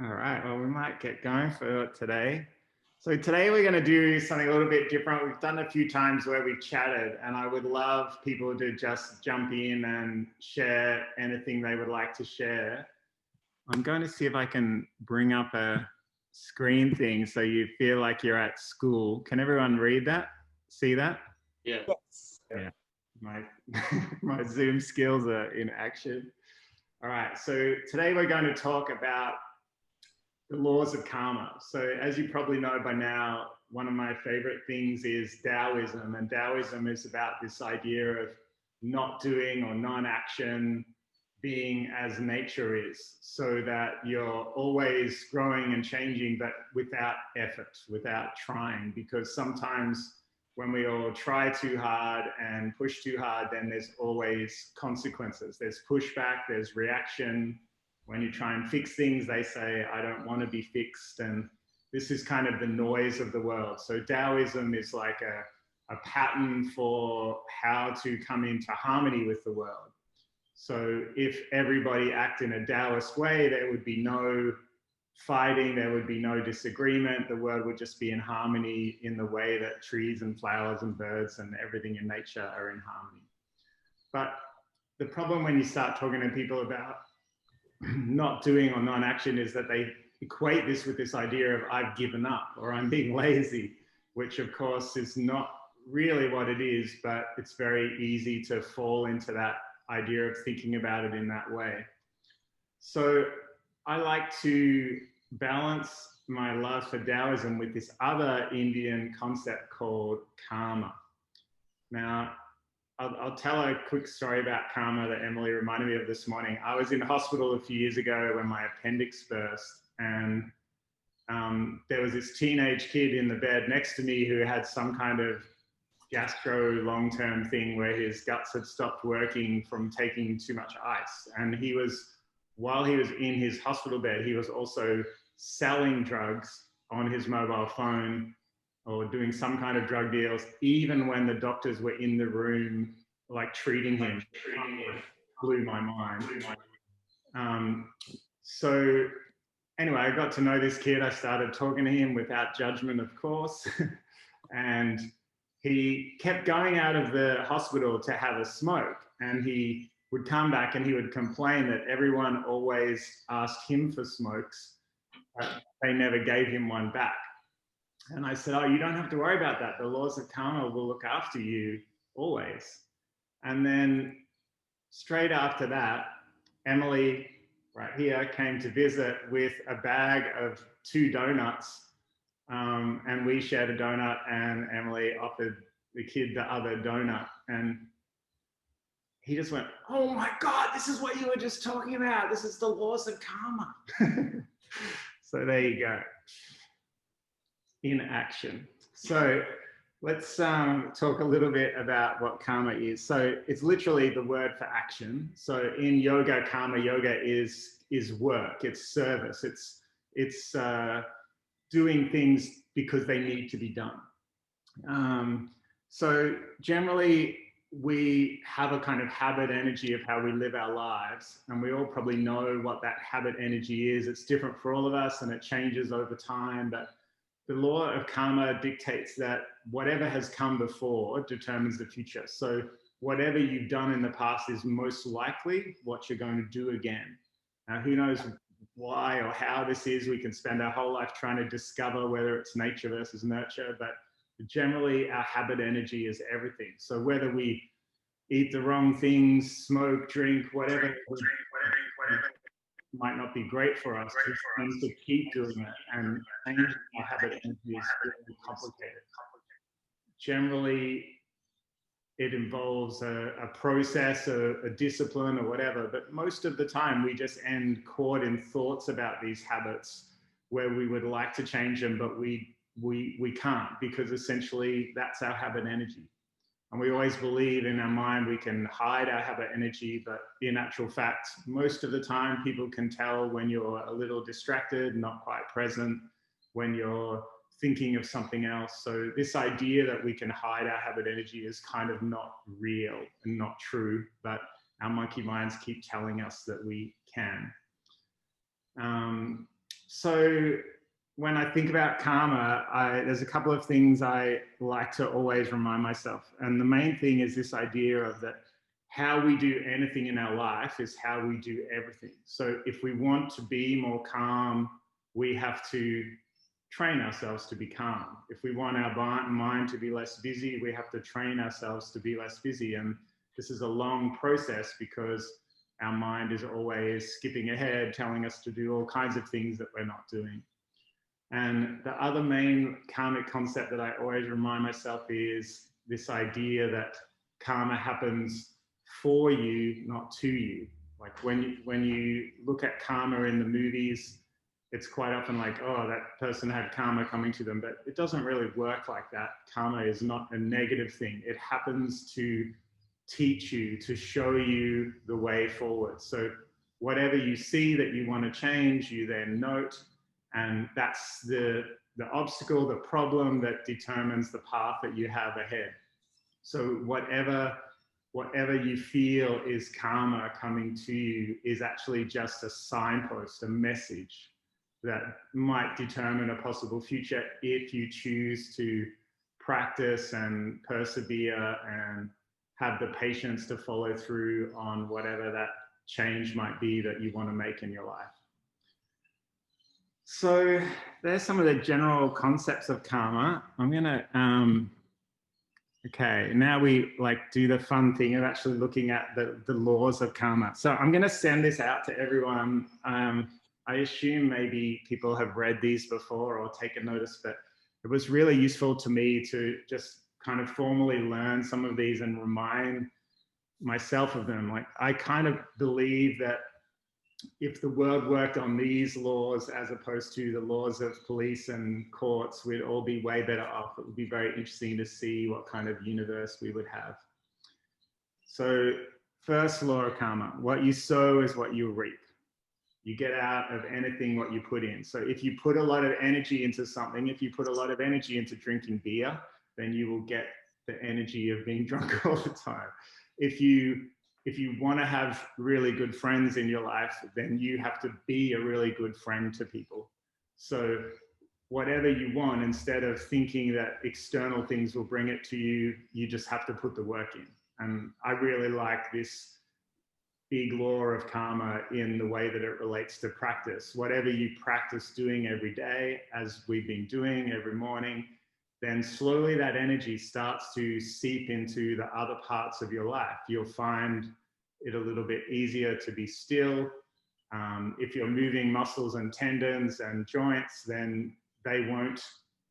All right, well, we might get going for today. So today we're going to do something a little bit different. We've done a few times where we've chatted, and I would love people to just jump in and share anything they would like to share. I'm going to see if I can bring up a screen thing so you feel like you're at school. Can everyone read that? See that? Yeah. Yes. Yeah. My, my Zoom skills are in action. All right, so today we're going to talk about the laws of karma. So as you probably know by now, one of my favorite things is Taoism, and Taoism is about this idea of not doing or non-action, being as nature is, so that you're always growing and changing, but without effort, without trying, because sometimes when we all try too hard and push too hard, then there's always consequences. There's pushback, there's reaction. When you try and fix things, they say, I don't want to be fixed. And this is kind of the noise of the world. So Taoism is like a pattern for how to come into harmony with the world. So if everybody acted in a Taoist way, there would be no fighting, there would be no disagreement. The world would just be in harmony in the way that trees and flowers and birds and everything in nature are in harmony. But the problem when you start talking to people about not doing or non-action is that they equate this with this idea of I've given up or I'm being lazy, which of course is not really what it is, but it's very easy to fall into that idea of thinking about it in that way. So I like to balance my love for Taoism with this other Indian concept called karma. Now, I'll tell a quick story about karma that Emily reminded me of this morning. I was in hospital a few years ago when my appendix burst, and there was this teenage kid in the bed next to me who had some kind of gastro long-term thing where his guts had stopped working from taking too much ice. And he was, while he was in his hospital bed, he was also selling drugs on his mobile phone or doing some kind of drug deals, even when the doctors were in the room, like treating him. Blew my mind. So anyway, I got to know this kid. I started talking to him without judgment, of course. And he kept going out of the hospital to have a smoke. And he would come back and he would complain that everyone always asked him for smokes, but they never gave him one back. And I said, oh, you don't have to worry about that. The laws of karma will look after you always. And then straight after that, Emily, right here, came to visit with a bag of 2 donuts. And we shared a donut, and Emily offered the kid the other donut. And he just went, oh my God, this is what you were just talking about. This is the laws of karma. So there you go. In action. So let's talk a little bit about what karma is. So it's literally the word for action. So in yoga, karma yoga is work, it's service, it's doing things because they need to be done. So generally we have a kind of habit energy of how we live our lives, and we all probably know what that habit energy is. It's different for all of us and it changes over time, but the law of karma dictates that whatever has come before determines the future. So whatever you've done in the past is most likely what you're going to do again. Now, who knows why or how this is? We can spend our whole life trying to discover whether it's nature versus nurture, but generally our habit energy is everything. So whether we eat the wrong things, smoke, drink, whatever might not be great for us, we tend to keep doing it, and changing our habit energy is really complicated. Generally, it involves a process, a discipline or whatever, but most of the time we just end caught in thoughts about these habits where we would like to change them, but we can't, because essentially that's our habit energy. And we always believe in our mind we can hide our habit energy, but in actual fact, most of the time people can tell when you're a little distracted, not quite present, when you're thinking of something else. So this idea that we can hide our habit energy is kind of not real and not true, but our monkey minds keep telling us that we can. So when I think about karma, there's a couple of things I like to always remind myself. And the main thing is this idea of that how we do anything in our life is how we do everything. So if we want to be more calm, we have to train ourselves to be calm. If we want our mind to be less busy, we have to train ourselves to be less busy. And this is a long process because our mind is always skipping ahead, telling us to do all kinds of things that we're not doing. And the other main karmic concept that I always remind myself is this idea that karma happens for you, not to you. Like when you look at karma in the movies, it's quite often like, oh, that person had karma coming to them, but it doesn't really work like that. Karma is not a negative thing. It happens to teach you, to show you the way forward. So whatever you see that you want to change, you then note, and that's the obstacle, the problem that determines the path that you have ahead. So whatever you feel is karma coming to you is actually just a signpost, a message that might determine a possible future if you choose to practice and persevere and have the patience to follow through on whatever that change might be that you want to make in your life. So there's some of the general concepts of karma. I'm gonna, okay, now we like do the fun thing of actually looking at the laws of karma. So I'm gonna send this out to everyone. I assume maybe people have read these before or taken notice, but it was really useful to me to just kind of formally learn some of these and remind myself of them. Like I kind of believe that if the world worked on these laws as opposed to the laws of police and courts, we'd all be way better off. It would be very interesting to see what kind of universe we would have. So first law of karma, what you sow is what you reap. You get out of anything what you put in. So if you put a lot of energy into something, if you put a lot of energy into drinking beer, then you will get the energy of being drunk all the time. If you want to have really good friends in your life, then you have to be a really good friend to people. So whatever you want, instead of thinking that external things will bring it to you, you just have to put the work in. And I really like this big law of karma in the way that it relates to practice. Whatever you practice doing every day, as we've been doing every morning, then slowly that energy starts to seep into the other parts of your life. You'll find it a little bit easier to be still. If you're moving muscles and tendons and joints, then they won't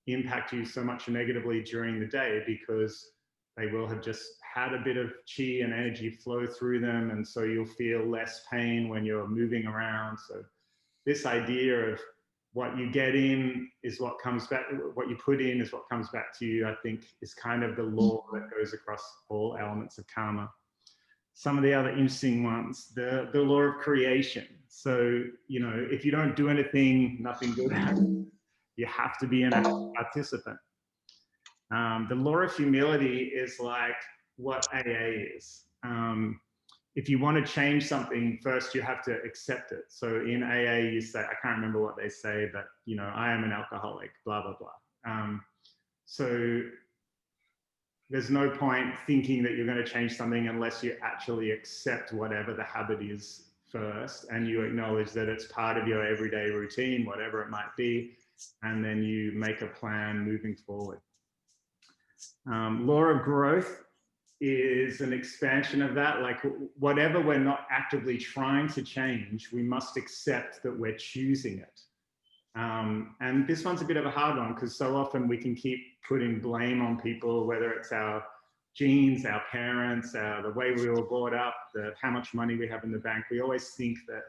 impact you so much negatively during the day because they will have just had a bit of chi and energy flow through them. And so you'll feel less pain when you're moving around. So this idea of what you get in is what comes back, what you put in is what comes back to you, I think is kind of the law that goes across all elements of karma. Some of the other interesting ones, the law of creation. So, you know, if you don't do anything, nothing good happens. You have to be an active participant. The law of humility is like what AA is. If you want to change something, first you have to accept it. So in AA, you say, I can't remember what they say, but, you know, I am an alcoholic, blah, blah, blah. So there's no point thinking that you're going to change something unless you actually accept whatever the habit is first, and you acknowledge that it's part of your everyday routine, whatever it might be, and then you make a plan moving forward. Law of growth is an expansion of that. Like whatever we're not actively trying to change, we must accept that we're choosing it. And this one's a bit of a hard one because so often we can keep putting blame on people, whether it's our genes, our parents, the way we were brought up, how much money we have in the bank. We always think that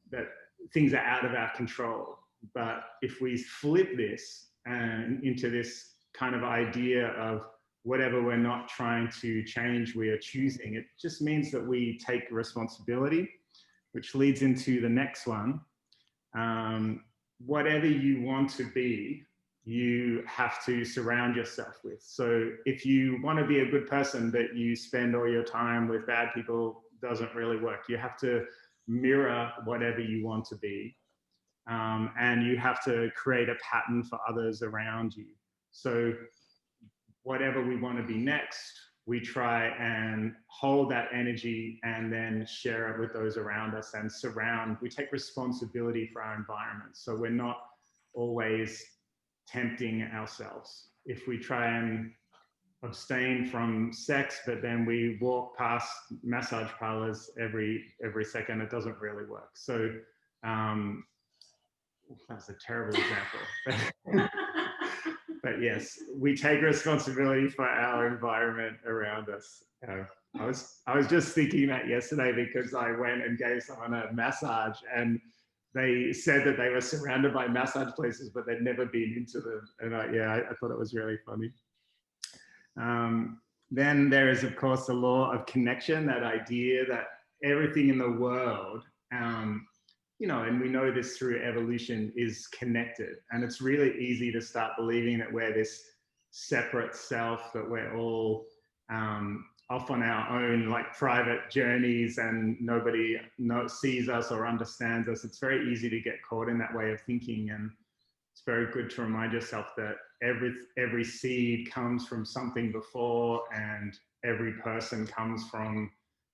that things are out of our control. But if we flip this and into this kind of idea of whatever we're not trying to change, we are choosing, it just means that we take responsibility, which leads into the next one. Whatever you want to be, you have to surround yourself with. So if you want to be a good person, but you spend all your time with bad people, doesn't really work. You have to mirror whatever you want to be. and you have to create a pattern for others around you. So whatever we want to be next, we try and hold that energy and then share it with those around us and we take responsibility for our environment. So we're not always tempting ourselves. If we try and abstain from sex, but then we walk past massage parlors every second, it doesn't really work. So that's a terrible example. But yes, we take responsibility for our environment around us. I was just thinking that yesterday because I went and gave someone a massage and they said that they were surrounded by massage places, but they'd never been into them. And I thought it was really funny. Then there is, of course, the law of connection, that idea that everything in the world, you know, and we know this through evolution, is connected. And it's really easy to start believing that we're this separate self, that we're all off on our own, like private journeys, and nobody sees us or understands us. It's very easy to get caught in that way of thinking. And it's very good to remind yourself that every seed comes from something before, and every person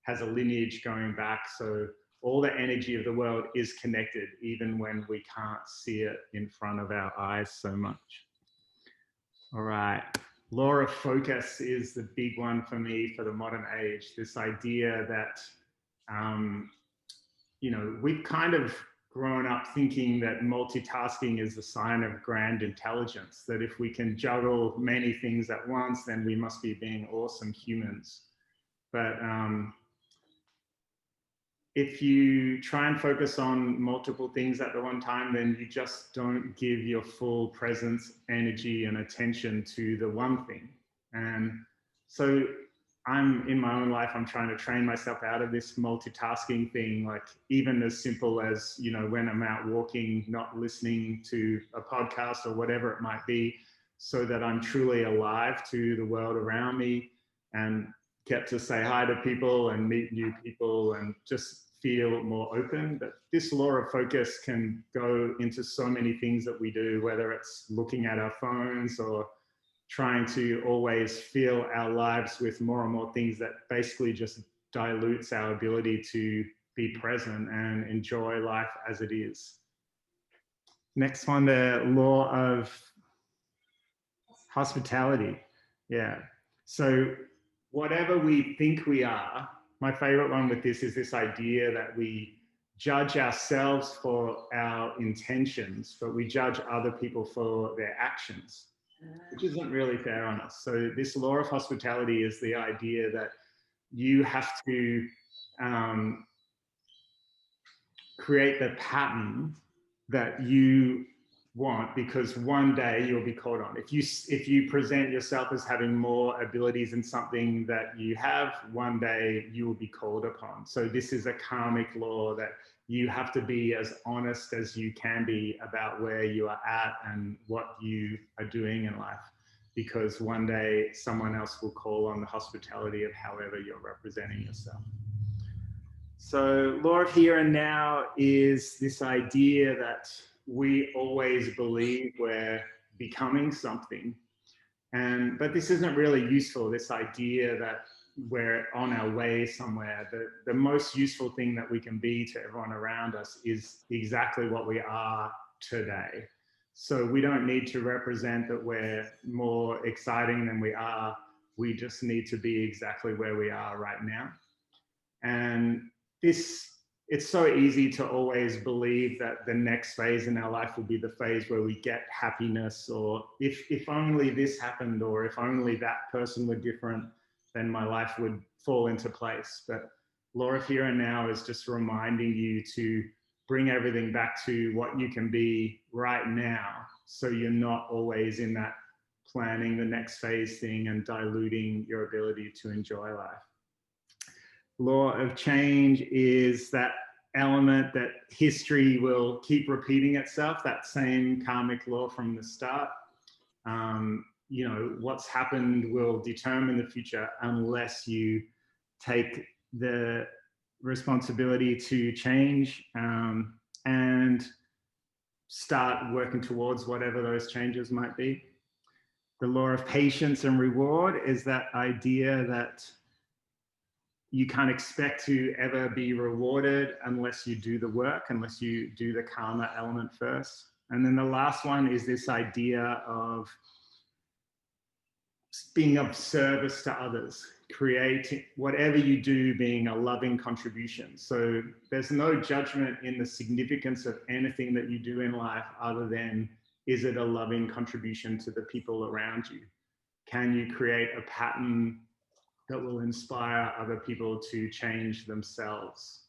has a lineage going back. So all the energy of the world is connected, even when we can't see it in front of our eyes so much. All right. Law of focus is the big one for me for the modern age. This idea that, you know, we've kind of grown up thinking that multitasking is a sign of grand intelligence, that if we can juggle many things at once, then we must be being awesome humans. But if you try and focus on multiple things at the one time, then you just don't give your full presence, energy, and attention to the one thing. And so in my own life, I'm trying to train myself out of this multitasking thing, like even as simple as, you know, when I'm out walking, not listening to a podcast or whatever it might be, so that I'm truly alive to the world around me and get to say hi to people and meet new people and just feel more open. But this law of focus can go into so many things that we do, whether it's looking at our phones or trying to always fill our lives with more and more things that basically just dilutes our ability to be present and enjoy life as it is. Next one, the law of hospitality. Yeah. So whatever we think we are, my favorite one with this is this idea that we judge ourselves for our intentions, but we judge other people for their actions, which isn't really fair on us. So this law of hospitality is the idea that you have to create the pattern that you want, because one day you'll be called on. If you present yourself as having more abilities in something that you have, one day you will be called upon. So this is a karmic law that you have to be as honest as you can be about where you are at and what you are doing in life, because one day someone else will call on the hospitality of however you're representing yourself. So law of here and now is this idea that we always believe we're becoming something. But this isn't really useful, this idea that we're on our way somewhere. The most useful thing that we can be to everyone around us is exactly what we are today. So we don't need to represent that we're more exciting than we are. We just need to be exactly where we are right now. And it's so easy to always believe that the next phase in our life will be the phase where we get happiness, or if only this happened, or if only that person were different, then my life would fall into place. But law of here and now is just reminding you to bring everything back to what you can be right now, so you're not always in that planning the next phase thing and diluting your ability to enjoy life. Law of change is that element that history will keep repeating itself, that same karmic law from the start. You know, what's happened will determine the future unless you take the responsibility to change. And start working towards whatever those changes might be. The law of patience and reward is that idea that you can't expect to ever be rewarded unless you do the work, unless you do the karma element first. And then the last one is this idea of being of service to others, creating whatever you do being a loving contribution. So there's no judgment in the significance of anything that you do in life other than, is it a loving contribution to the people around you? Can you create a pattern that will inspire other people to change themselves?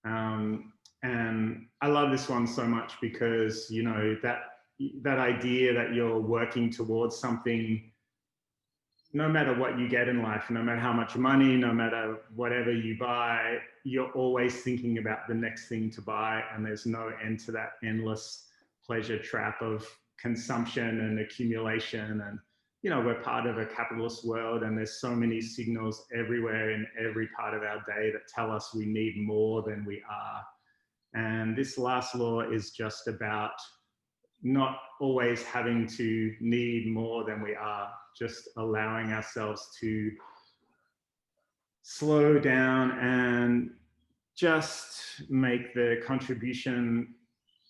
And I love this one so much because, you know, that idea that you're working towards something, no matter what you get in life, no matter how much money, no matter whatever you buy, you're always thinking about the next thing to buy, and there's no end to that endless pleasure trap of consumption and accumulation. And you know, we're part of a capitalist world, and there's so many signals everywhere in every part of our day that tell us we need more than we are. And this last law is just about not always having to need more than we are, just allowing ourselves to slow down and just make the contribution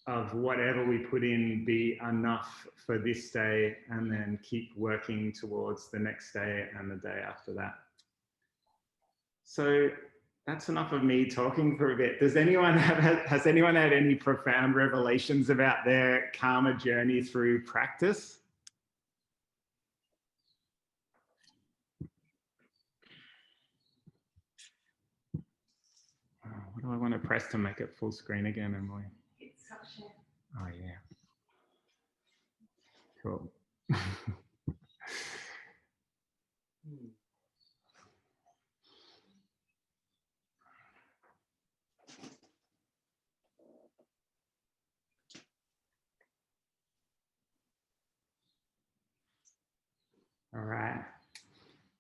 of whatever we put in be enough for this day, and then keep working towards the next day and the day after that. So that's enough of me talking for a bit. Has anyone had any profound revelations about their karma journey through practice? What do I want to press to make it full screen again, Emily? It's such a... Oh yeah. Cool. All right.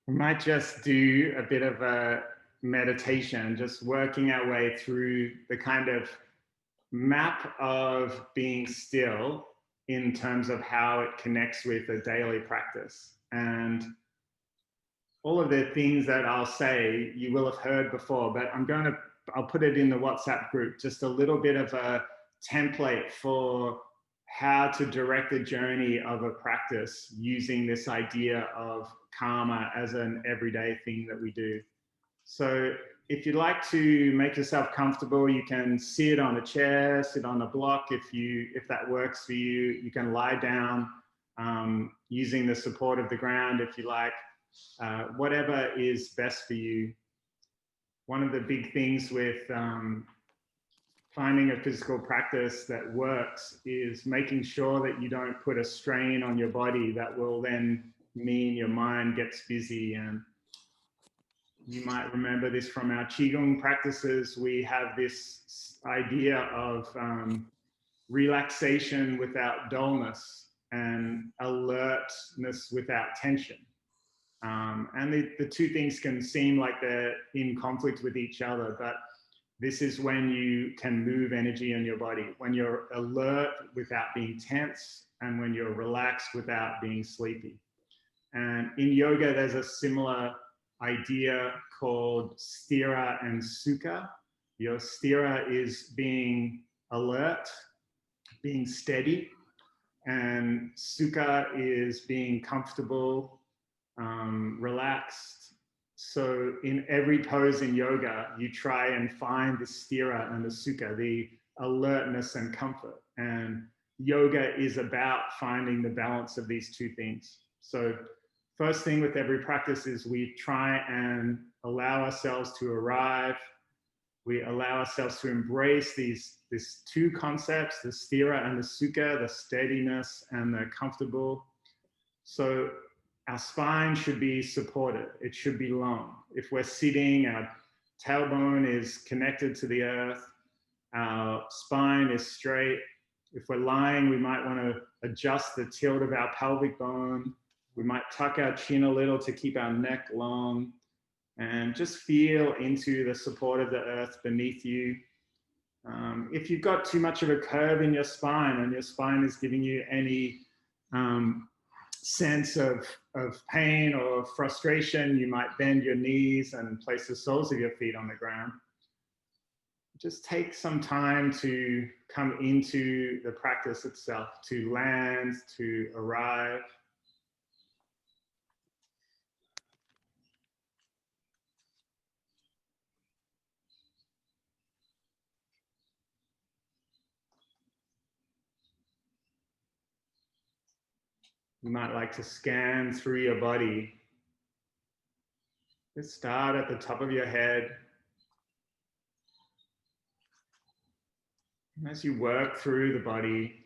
We might just do a bit of a meditation, just working our way through the kind of map of being still in terms of how it connects with a daily practice. And all of the things that I'll say, you will have heard before, but I'll put it in the WhatsApp group, just a little bit of a template for how to direct the journey of a practice using this idea of karma as an everyday thing that we do. So if you'd like to make yourself comfortable, you can sit on a chair, sit on a block. If that works for you, you can lie down using the support of the ground if you like, whatever is best for you. One of the big things with finding a physical practice that works is making sure that you don't put a strain on your body that will then mean your mind gets busy. And you might remember this from our Qigong practices. We have this idea of relaxation without dullness and alertness without tension. And the two things can seem like they're in conflict with each other, but this is when you can move energy in your body, when you're alert without being tense, and when you're relaxed without being sleepy. And in yoga, there's a similar idea called sthira and sukha. Your sthira is being alert, being steady, and sukha is being comfortable, relaxed. So in every pose in yoga, you try and find the sthira and the sukha, the alertness and comfort. And yoga is about finding the balance of these two things. So first thing with every practice is we try and allow ourselves to arrive. We allow ourselves to embrace these two concepts, the sthira and the sukha, the steadiness and the comfortable. So our spine should be supported. It should be long. If we're sitting, our tailbone is connected to the earth. Our spine is straight. If we're lying, we might want to adjust the tilt of our pelvic bone. We might tuck our chin a little to keep our neck long, and just feel into the support of the earth beneath you. If you've got too much of a curve in your spine and your spine is giving you any sense of pain or frustration, you might bend your knees and place the soles of your feet on the ground. Just take some time to come into the practice itself, to land, to arrive. You might like to scan through your body. Just start at the top of your head. And as you work through the body,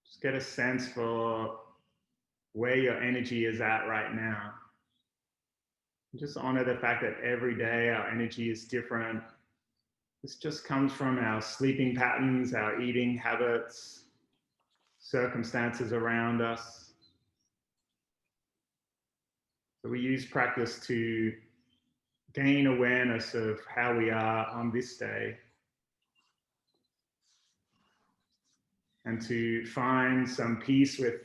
just get a sense for where your energy is at right now. And just honor the fact that every day our energy is different. This just comes from our sleeping patterns, our eating habits, circumstances around us. So we use practice to gain awareness of how we are on this day and to find some peace with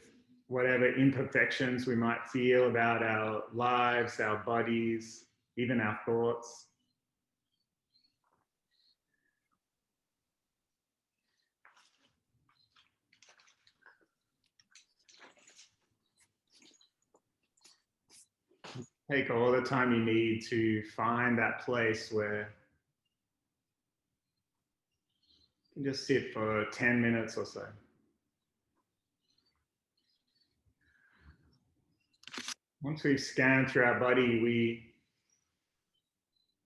whatever imperfections we might feel about our lives, our bodies, even our thoughts. Take all the time you need to find that place where you can just sit for 10 minutes or so. Once we've scanned through our body, we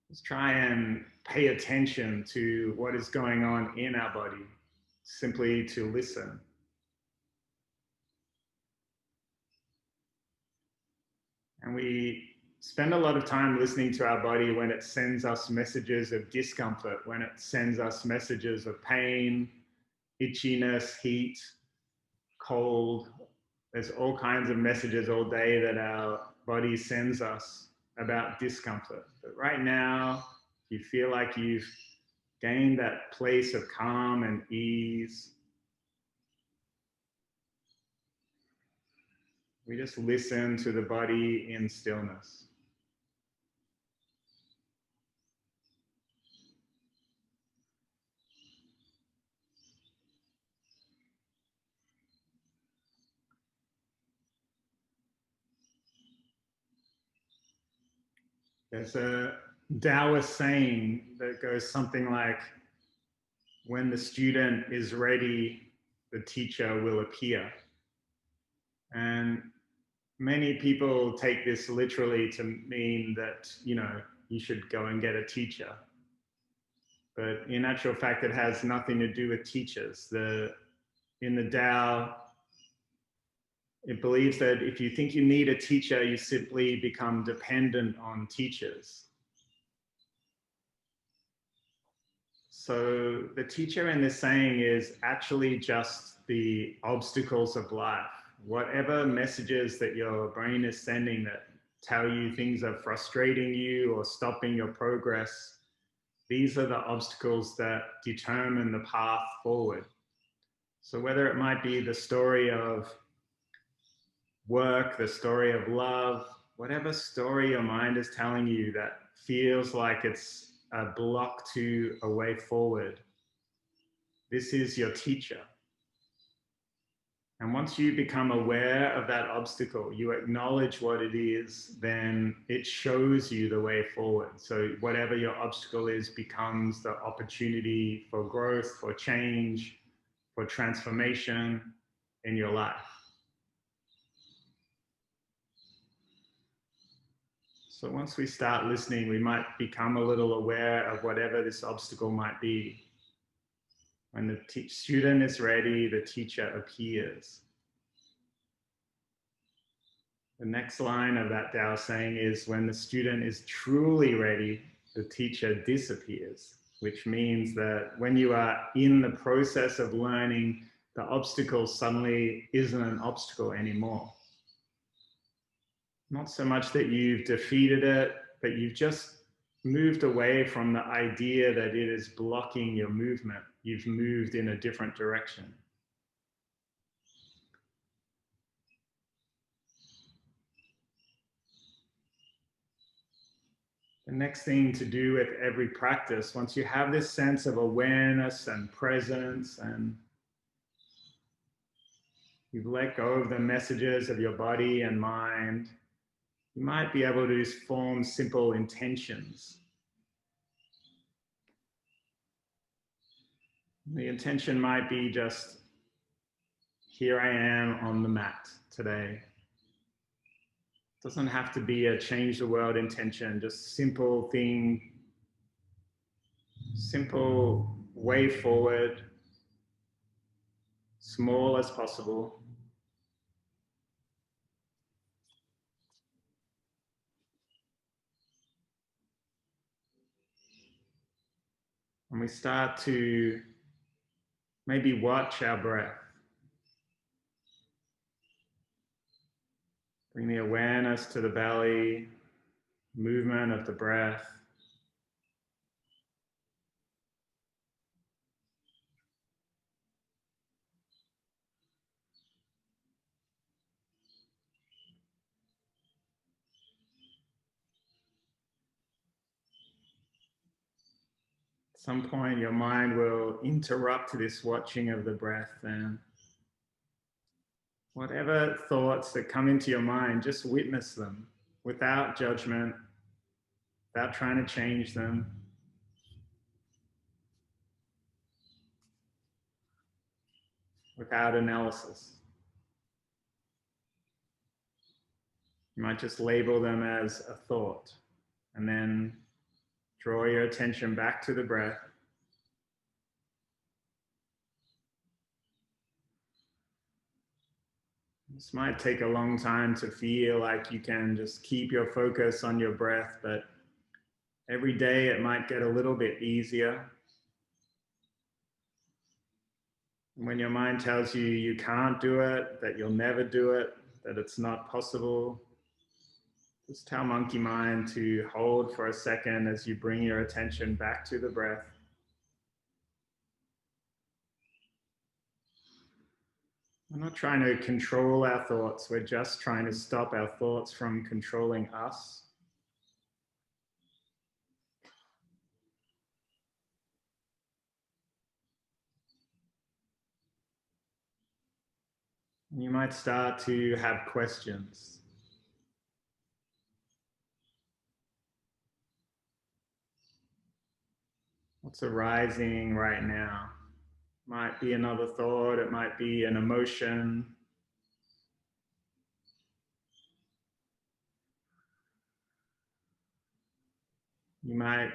just try and pay attention to what is going on in our body, simply to listen. And we spend a lot of time listening to our body when it sends us messages of discomfort, when it sends us messages of pain, itchiness, heat, cold. There's all kinds of messages all day that our body sends us about discomfort. But right now, you feel like you've gained that place of calm and ease. We just listen to the body in stillness. There's a Taoist saying that goes something like, when the student is ready, the teacher will appear. And many people take this literally to mean that, you should go and get a teacher. But in actual fact, it has nothing to do with teachers. In the Tao, it believes that if you think you need a teacher, you simply become dependent on teachers. So the teacher in this saying is actually just the obstacles of life. Whatever messages that your brain is sending that tell you things are frustrating you or stopping your progress, these are the obstacles that determine the path forward. So whether it might be the story of work, the story of love, whatever story your mind is telling you that feels like it's a block to a way forward, this is your teacher. And once you become aware of that obstacle, you acknowledge what it is, then it shows you the way forward. So whatever your obstacle is becomes the opportunity for growth, for change, for transformation in your life. So once we start listening, we might become a little aware of whatever this obstacle might be. When the student is ready, the teacher appears. The next line of that Tao saying is, when the student is truly ready, the teacher disappears, which means that when you are in the process of learning, the obstacle suddenly isn't an obstacle anymore. Not so much that you've defeated it, but you've just moved away from the idea that it is blocking your movement. You've moved in a different direction. The next thing to do with every practice, once you have this sense of awareness and presence, and you've let go of the messages of your body and mind, you might be able to just form simple intentions. The intention might be just, here I am on the mat today. It doesn't have to be a change the world intention, just simple thing, simple way forward, small as possible. And we start to maybe watch our breath. Bring the awareness to the belly, movement of the breath. At some point, your mind will interrupt this watching of the breath, and whatever thoughts that come into your mind, just witness them without judgment, without trying to change them. Without analysis. You might just label them as a thought and then draw your attention back to the breath. This might take a long time to feel like you can just keep your focus on your breath, but every day it might get a little bit easier. When your mind tells you you can't do it, that you'll never do it, that it's not possible, just tell monkey mind to hold for a second as you bring your attention back to the breath. We're not trying to control our thoughts, we're just trying to stop our thoughts from controlling us. You might start to have questions. What's arising right now? Might be another thought, it might be an emotion. You might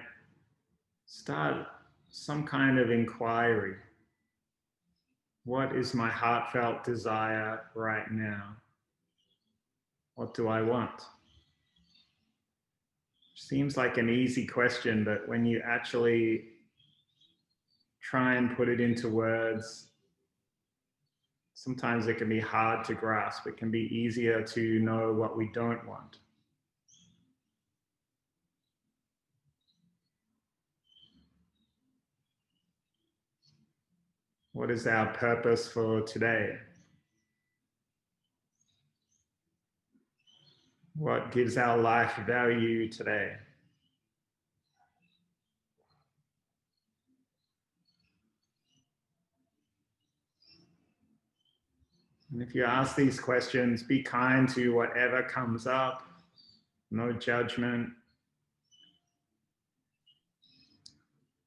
start some kind of inquiry. What is my heartfelt desire right now? What do I want? Seems like an easy question, but when you actually try and put it into words, sometimes it can be hard to grasp. It can be easier to know what we don't want. What is our purpose for today? What gives our life value today? And if you ask these questions, be kind to whatever comes up, no judgment.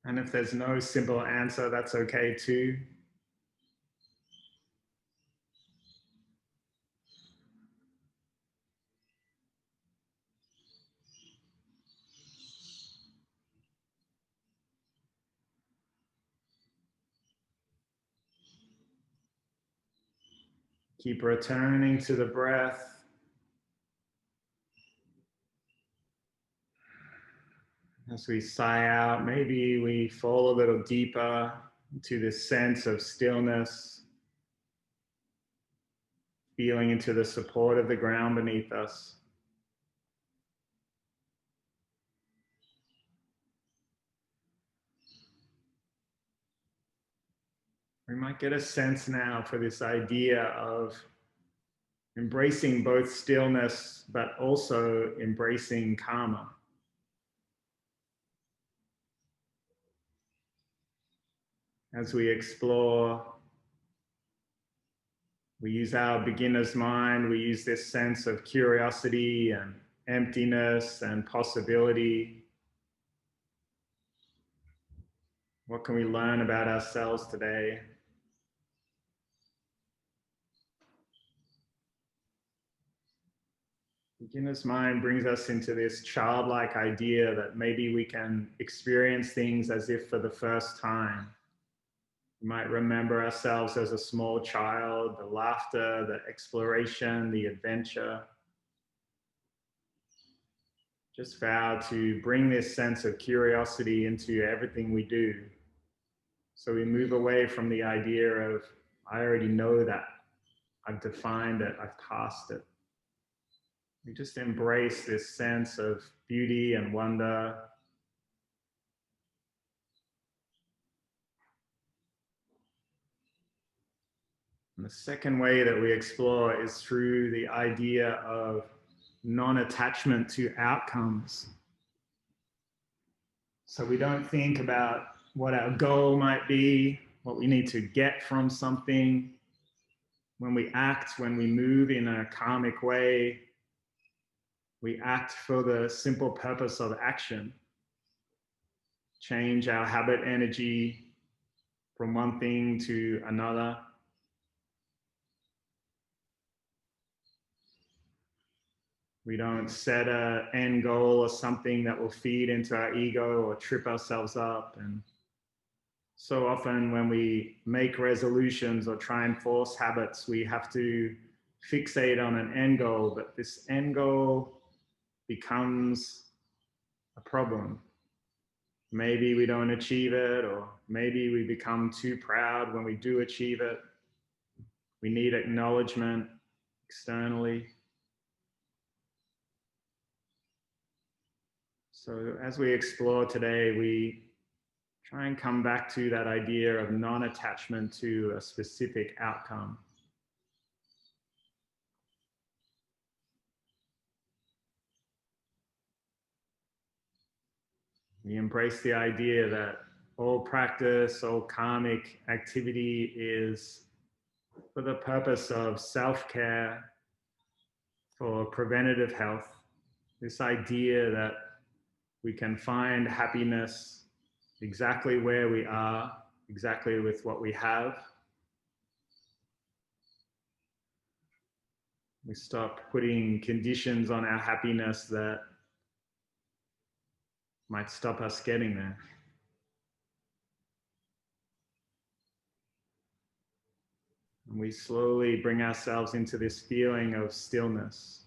And if there's no simple answer, that's okay too. Keep returning to the breath. As we sigh out, maybe we fall a little deeper into this sense of stillness, feeling into the support of the ground beneath us. We might get a sense now for this idea of embracing both stillness, but also embracing karma. As we explore, we use our beginner's mind, we use this sense of curiosity and emptiness and possibility. What can we learn about ourselves today? Beginner's mind brings us into this childlike idea that maybe we can experience things as if for the first time. We might remember ourselves as a small child, the laughter, the exploration, the adventure. Just vow to bring this sense of curiosity into everything we do. So we move away from the idea of, I already know that, I've defined it, I've passed it. We just embrace this sense of beauty and wonder. And the second way that we explore is through the idea of non-attachment to outcomes. So we don't think about what our goal might be, what we need to get from something. When we act, when we move in a karmic way, we act for the simple purpose of action. Change our habit energy from one thing to another. We don't set an end goal or something that will feed into our ego or trip ourselves up. And so often when we make resolutions or try and force habits, we have to fixate on an end goal, but this end goal becomes a problem. Maybe we don't achieve it, or maybe we become too proud when we do achieve it. We need acknowledgement externally. So as we explore today, we try and come back to that idea of non-attachment to a specific outcome. We embrace the idea that all practice, all karmic activity is for the purpose of self-care, for preventative health. This idea that we can find happiness exactly where we are, exactly with what we have. We stop putting conditions on our happiness that might stop us getting there. And we slowly bring ourselves into this feeling of stillness,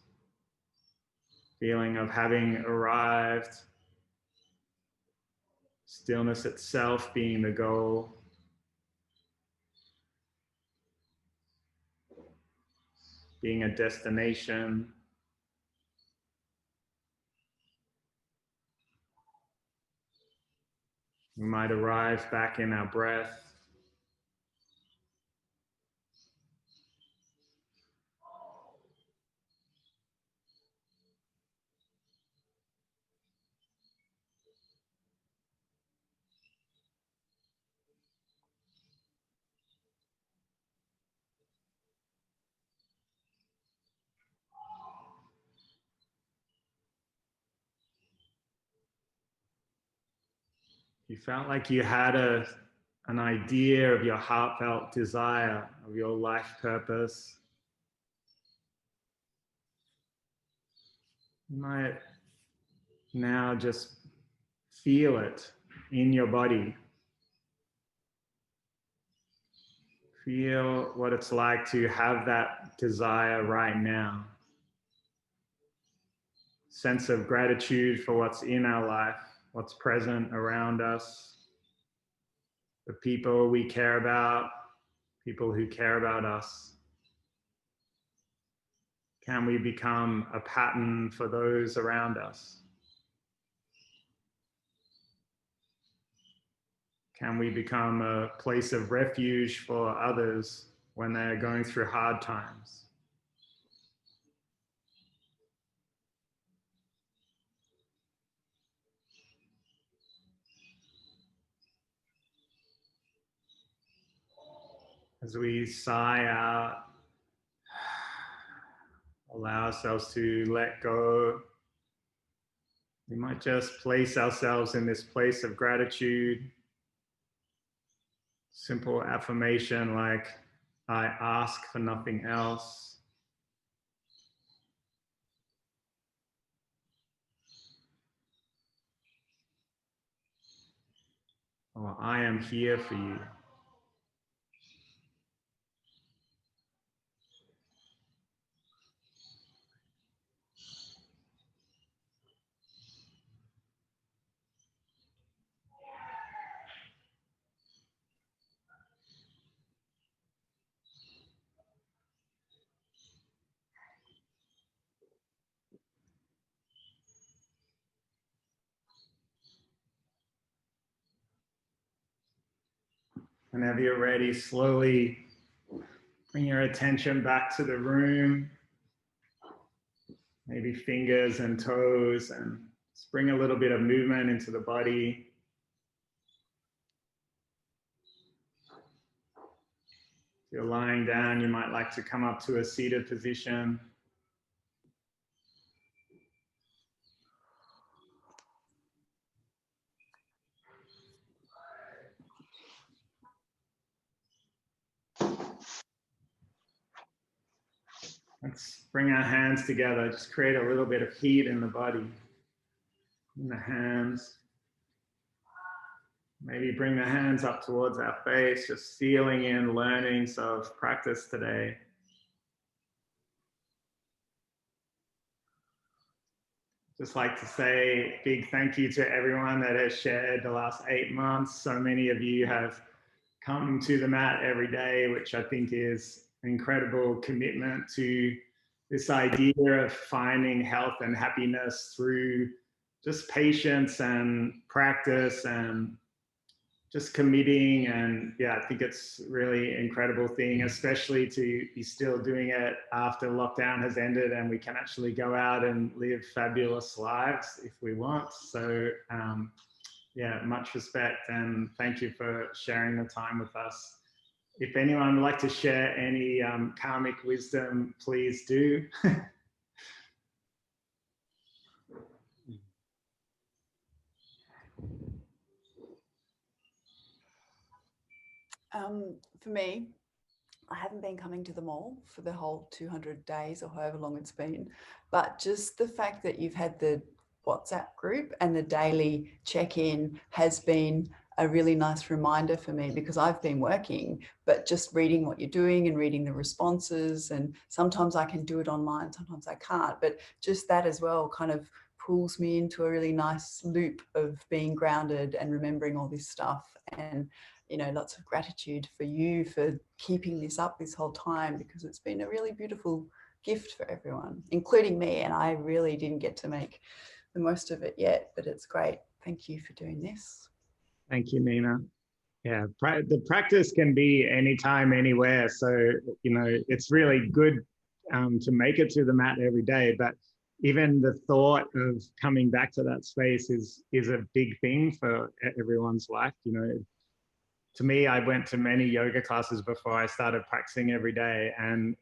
feeling of having arrived, stillness itself being the goal. Being a destination. We might arrive back in our breath. You felt like you had an idea of your heartfelt desire, of your life purpose. You might now just feel it in your body. Feel what it's like to have that desire right now. Sense of gratitude for what's in our life, what's present around us, the people we care about, people who care about us. Can we become a pattern for those around us? Can we become a place of refuge for others when they're going through hard times? As we sigh out, allow ourselves to let go. We might just place ourselves in this place of gratitude. Simple affirmation like, I ask for nothing else. Or I am here for you. Whenever you're ready, slowly bring your attention back to the room. Maybe fingers and toes, and just bring a little bit of movement into the body. If you're lying down, you might like to come up to a seated position. Let's bring our hands together, just create a little bit of heat in the body, in the hands. Maybe bring the hands up towards our face, just feeling in learnings of practice today. Just like to say a big thank you to everyone that has shared the last 8 months. So many of you have come to the mat every day, which I think is an incredible commitment to this idea of finding health and happiness through just patience and practice and just committing. And yeah, I think it's really incredible thing, especially to be still doing it after lockdown has ended and we can actually go out and live fabulous lives if we want. So yeah, much respect and thank you for sharing the time with us. If anyone would like to share any karmic wisdom, please do. For me, I haven't been coming to the mall for the whole 200 days or however long it's been, but just the fact that you've had the WhatsApp group and the daily check-in has been a really nice reminder for me, because I've been working, but just reading what you're doing and reading the responses, and sometimes I can do it online, sometimes I can't, but just that as well kind of pulls me into a really nice loop of being grounded and remembering all this stuff. And you know, lots of gratitude for you for keeping this up this whole time, because it's been a really beautiful gift for everyone, including me. And I really didn't get to make the most of it yet, but it's great. Thank you for doing this. Thank you, Nina. Yeah, the practice can be anytime, anywhere. So, you know, it's really good to make it to the mat every day, but even the thought of coming back to that space is a big thing for everyone's life. You know, to me, I went to many yoga classes before I started practicing every day, and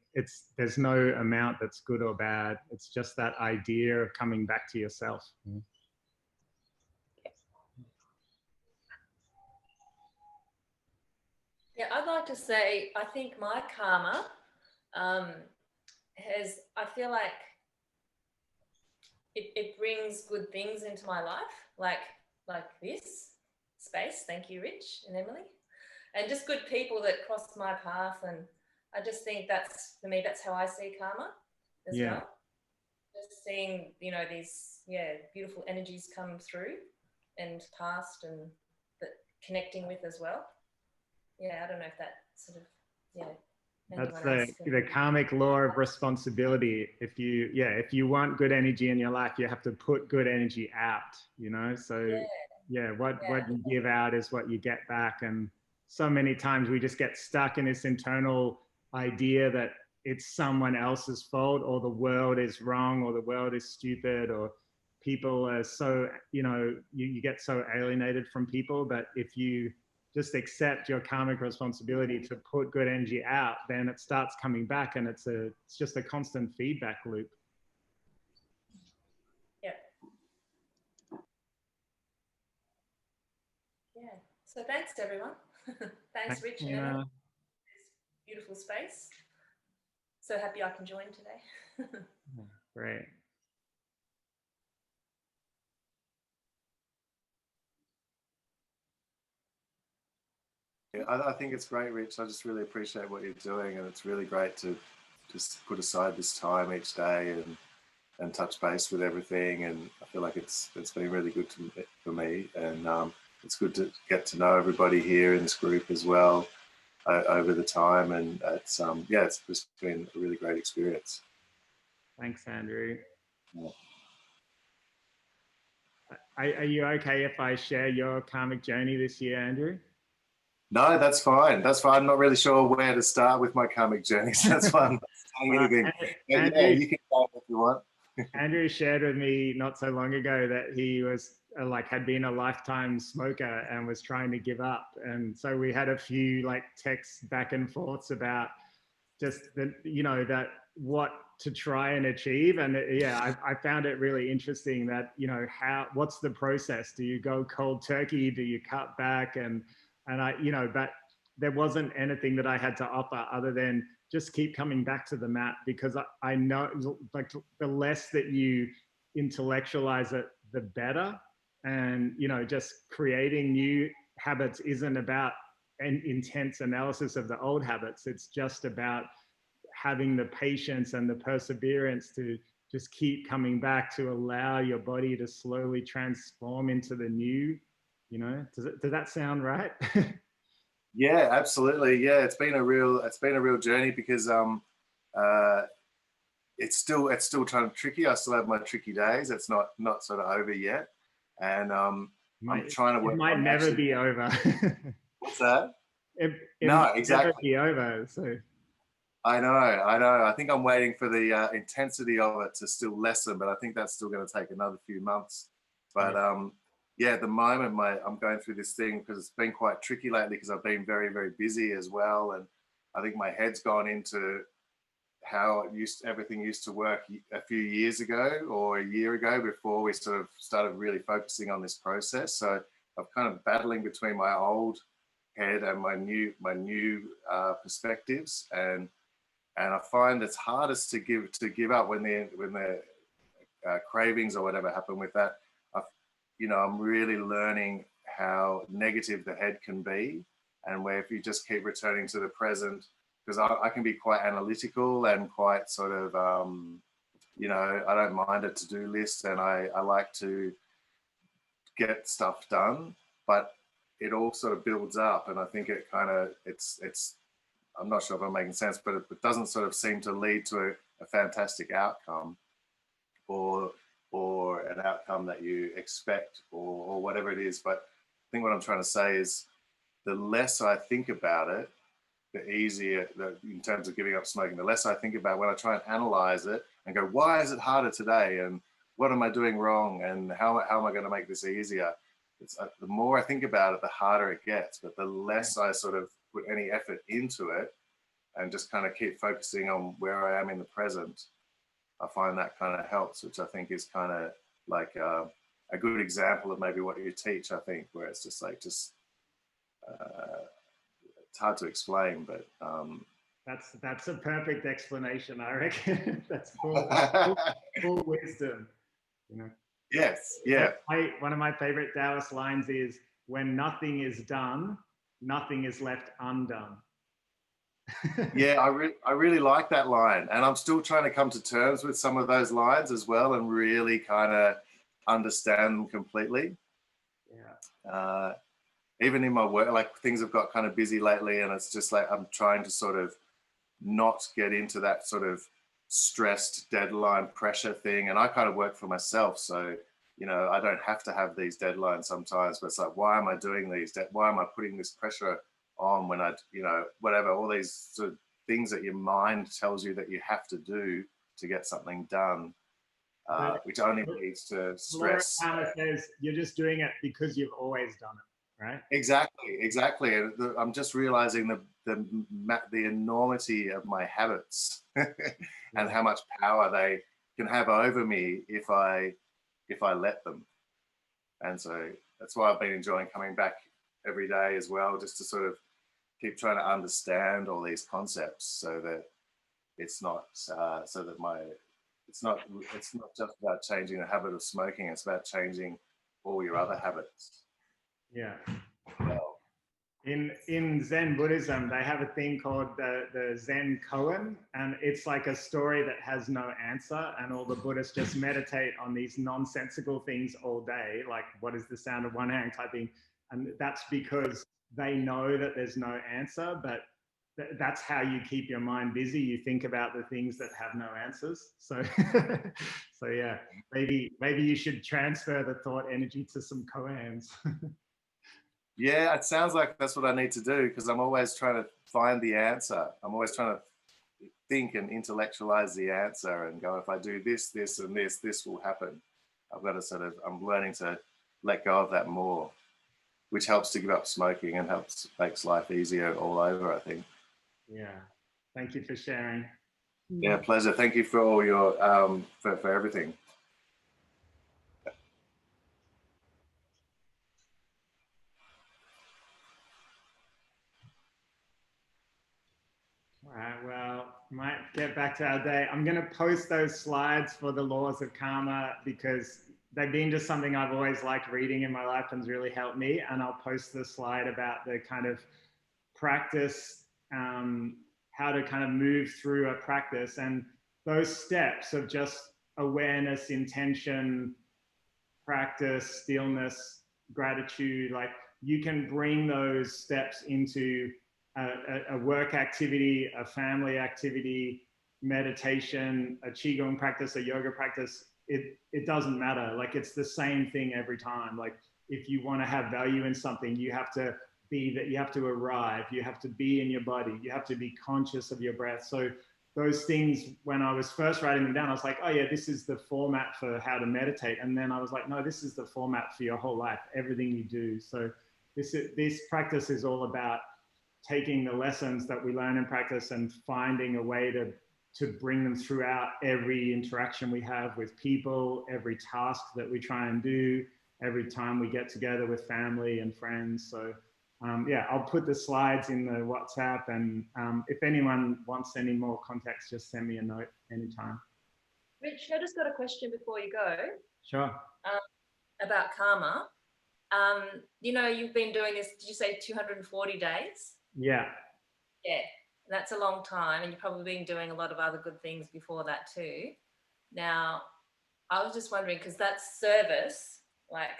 there's no amount that's good or bad. It's just that idea of coming back to yourself. Yeah, I'd like to say, I think my karma I feel like it brings good things into my life, like this space. Thank you, Rich and Emily. And just good people that cross my path. And I just think that's, for me, that's how I see karma as well. Just seeing, you know, these, beautiful energies come through and past and that connecting with as well. Yeah, I don't know if that sort of, That's the karmic law of responsibility. If you want good energy in your life, you have to put good energy out, you know? So what you give out is what you get back. And so many times we just get stuck in this internal idea that it's someone else's fault, or the world is wrong, or the world is stupid, or people are so, you get so alienated from people. But if you just accept your karmic responsibility to put good energy out, then it starts coming back, and it's just a constant feedback loop. Yeah. Yeah. So thanks everyone. Thanks Rich and Emily. Beautiful space. So happy I can join today. Great. Yeah, I think it's great, Rich. I just really appreciate what you're doing, and it's really great to just put aside this time each day and touch base with everything. And I feel like it's been really good for me, and it's good to get to know everybody here in this group as well over the time. And it's it's just been a really great experience. Thanks, Andrew. Yeah. Are you okay if I share your karmic journey this year, Andrew? No, that's fine. That's fine. I'm not really sure where to start with my karmic journey, so that's fine. Anything. Andrew, yeah, you can start if you want. Andrew shared with me not so long ago that he was had been a lifetime smoker and was trying to give up. And so we had a few texts back and forths about just that what to try and achieve. And I found it really interesting that, what's the process? Do you go cold turkey? Do you cut back? And but there wasn't anything that I had to offer other than just keep coming back to the mat, because I know the less that you intellectualize it, the better. And, just creating new habits isn't about an intense analysis of the old habits. It's just about having the patience and the perseverance to just keep coming back, to allow your body to slowly transform into the new. Does that sound right? Yeah, absolutely. Yeah, it's been a real journey, because it's still kind of tricky. I still have my tricky days. It's not sort of over yet, and I'm trying to work. It might never be over. What's that? It no, exactly. Never be over. So I know. I think I'm waiting for the intensity of it to still lessen, but I think that's still going to take another few months. But at the moment, I'm going through this thing because it's been quite tricky lately, because I've been very, very busy as well. And I think my head's gone into how everything used to work a few years ago or a year ago, before we sort of started really focusing on this process. So I'm kind of battling between my old head and my new perspectives, and I find it's hardest to give up when the cravings or whatever happen with that. I'm really learning how negative the head can be, and where if you just keep returning to the present, because I can be quite analytical and quite sort of, I don't mind a to-do list, and I like to get stuff done, but it all sort of builds up, and I think it kind of, I'm not sure if I'm making sense, but it doesn't sort of seem to lead to a fantastic outcome, or an outcome that you expect, or whatever it is. But I think what I'm trying to say is, the less I think about it, the easier, in terms of giving up smoking, the less I think about it, when I try and analyze it and go, why is it harder today? And what am I doing wrong? And how am I going to make this easier? The more I think about it, the harder it gets. But the less I sort of put any effort into it, and just kind of keep focusing on where I am in the present, I find that kind of helps, which I think is kind of like a good example of maybe what you teach, I think, where it's just it's hard to explain, but that's a perfect explanation, I reckon. That's full wisdom. Yes, yeah. One of my favorite Taoist lines is, when nothing is done, nothing is left undone. Yeah, I really like that line, and I'm still trying to come to terms with some of those lines as well, and really kind of understand them completely. Yeah. Even in my work, things have got kind of busy lately, and it's just I'm trying to sort of not get into that sort of stressed deadline pressure thing. And I kind of work for myself, so you know, I don't have to have these deadlines sometimes, but it's like, why am I doing these? Why am I putting this pressure on when I, you know, whatever, all these sort of things that your mind tells you that you have to do to get something done, which only leads to Laura stress. Palmer says you're just doing it because you've always done it, right? Exactly. And I'm just realizing the enormity of my habits and how much power they can have over me if I let them. And so that's why I've been enjoying coming back every day as well, just to sort of keep trying to understand all these concepts, so that it's not it's not just about changing the habit of smoking. It's about changing all your other habits. Yeah. Well, In Zen Buddhism, they have a thing called the Zen koan, and it's like a story that has no answer, and all the Buddhists just meditate on these nonsensical things all day, like what is the sound of one hand type thing. And that's because they know that there's no answer, but that's how you keep your mind busy. You think about the things that have no answers. So, so yeah, maybe you should transfer the thought energy to some koans. yeah, it sounds like that's what I need to do, because I'm always trying to find the answer. I'm always trying to think and intellectualize the answer and go, if I do this, this, and this will happen. I've got to sort of, I'm learning to let go of that more, which helps to give up smoking and makes life easier all over, I think. Yeah. Thank you for sharing. Yeah, pleasure. Thank you for all your, for everything. All right, well, might get back to our day. I'm going to post those slides for the laws of karma because they've been just something I've always liked reading in my life and has really helped me. And I'll post the slide about the kind of practice, how to kind of move through a practice, and those steps of just awareness, intention, practice, stillness, gratitude. Like you can bring those steps into a work activity, a family activity, meditation, a qigong practice, a yoga practice. It doesn't matter. Like it's the same thing every time. Like if you want to have value in something, you have to be that, you have to arrive, you have to be in your body, you have to be conscious of your breath. So those things, when I was first writing them down, I was like, oh yeah, this is the format for how to meditate. And then I was like, no, this is the format for your whole life, everything you do. So this practice is all about taking the lessons that we learn in practice and finding a way to bring them throughout every interaction we have with people, every task that we try and do, every time we get together with family and friends. So yeah, I'll put the slides in the WhatsApp, and if anyone wants any more context, just send me a note anytime. Rich, I just got a question before you go. Sure. About karma. You know, you've been doing this, did you say 240 days? Yeah. Yeah, that's a long time, and you've probably been doing a lot of other good things before that too. Now, I was just wondering, because that's service, like,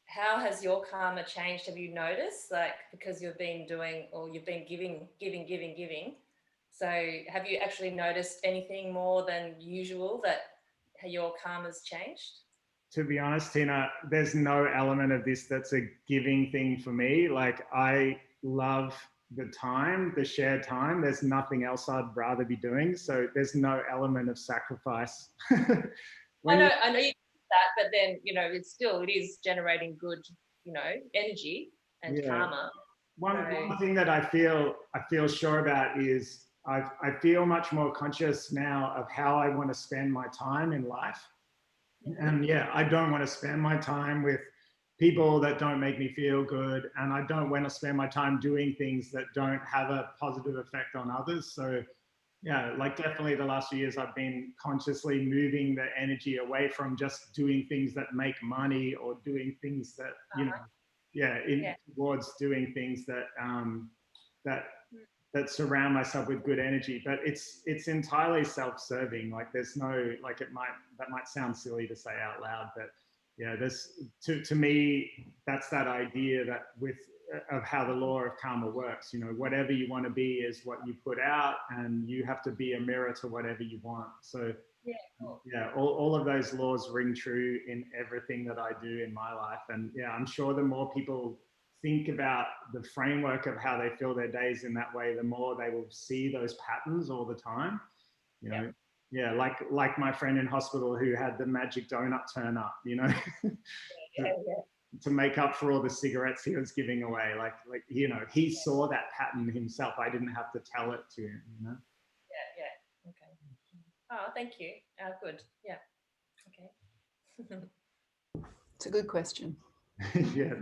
how has your karma changed? Have you noticed, like, because you've been doing, or you've been giving. So have you actually noticed anything more than usual that your karma's changed? To be honest, Tina, there's no element of this that's a giving thing for me. Like I love the time, the shared time. There's nothing else I'd rather be doing. So there's no element of sacrifice. I know you that, but then, you know, it is generating good, you know, energy and karma. One thing that I feel sure about is I feel much more conscious now of how I want to spend my time in life. And yeah, I don't want to spend my time with people that don't make me feel good. And I don't want to spend my time doing things that don't have a positive effect on others. So yeah, like definitely the last few years, I've been consciously moving the energy away from just doing things that make money or doing things that, you know, towards doing things that, that surround myself with good energy. But it's entirely self-serving. Like there's no, like that might sound silly to say out loud, but yeah, to me, that's that idea that of how the law of karma works. You know, whatever you want to be is what you put out, and you have to be a mirror to whatever you want. So Yeah, cool. Yeah, all of those laws ring true in everything that I do in my life. And yeah, I'm sure the more people think about the framework of how they fill their days in that way, the more they will see those patterns all the time. You know, yeah, like my friend in hospital who had the magic donut turn up, you know, Yeah, to make up for all the cigarettes he was giving away. Like, you know, he saw that pattern himself. I didn't have to tell it to him, you know? yeah. Okay. Oh, thank you. Good. Yeah. Okay. It's a good question. Yeah.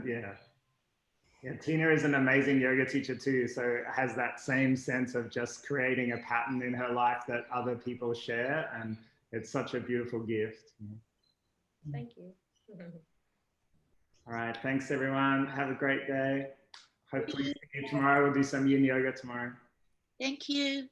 Yeah, Tina is an amazing yoga teacher too. So has that same sense of just creating a pattern in her life that other people share. And it's such a beautiful gift. Thank you. All right. Thanks, everyone. Have a great day. Hopefully see you tomorrow. We'll do some yin yoga tomorrow. Thank you.